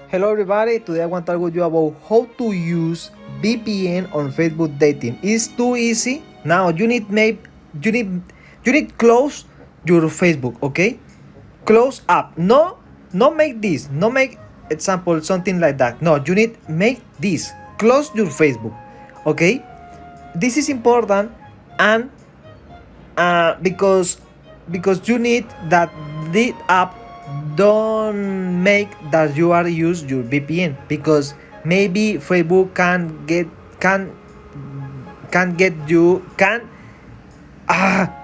Hello everybody, today I want to talk with you about how to use VPN on Facebook dating. It's too easy. Now you need close your Facebook, okay? Close up. No make this. No make example something like that. No, you need make this. Close your Facebook, okay? This is important and because you need that the app don't make that you are use your VPN because maybe Facebook can get you can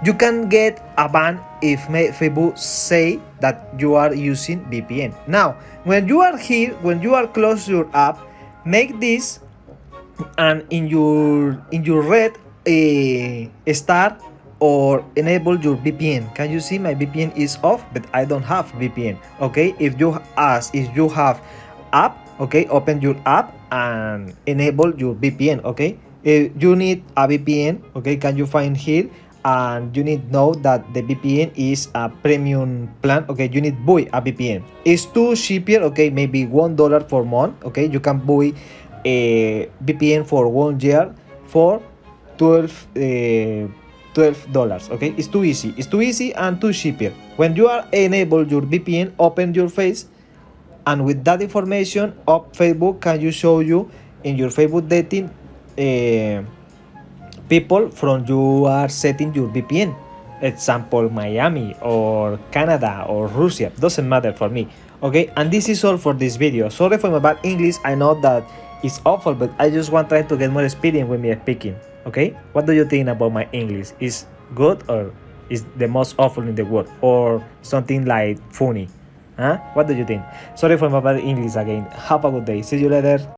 you can get a ban if Facebook say that you are using VPN. Now when you are here, when you are close your app, make this and in your red start or enable your VPN. Can you see my VPN is off, but I don't have VPN? Okay, if you have app, okay, open your app and enable your VPN. Okay, if you need a VPN, okay, can you find here? And you need know that the VPN is a premium plan. Okay, you need buy a VPN. It's too cheaper. Okay, maybe $1 for month. Okay, you can buy a VPN for 1 year for 12 dollars. Okay, it's too easy and too cheaper. When you are enable your VPN, open your face, and with that information of Facebook can you show you in your Facebook dating people from you are setting your VPN, example Miami or Canada or Russia, doesn't matter for me. Okay, and this is all for this video. Sorry for my bad English, I know that it's awful, but I just want to try to get more experience when me speaking. Okay, what do you think about my English? Is good or is the most awful in the world or something like funny? Huh? What do you think? Sorry for my bad English again. Have a good day. See you later.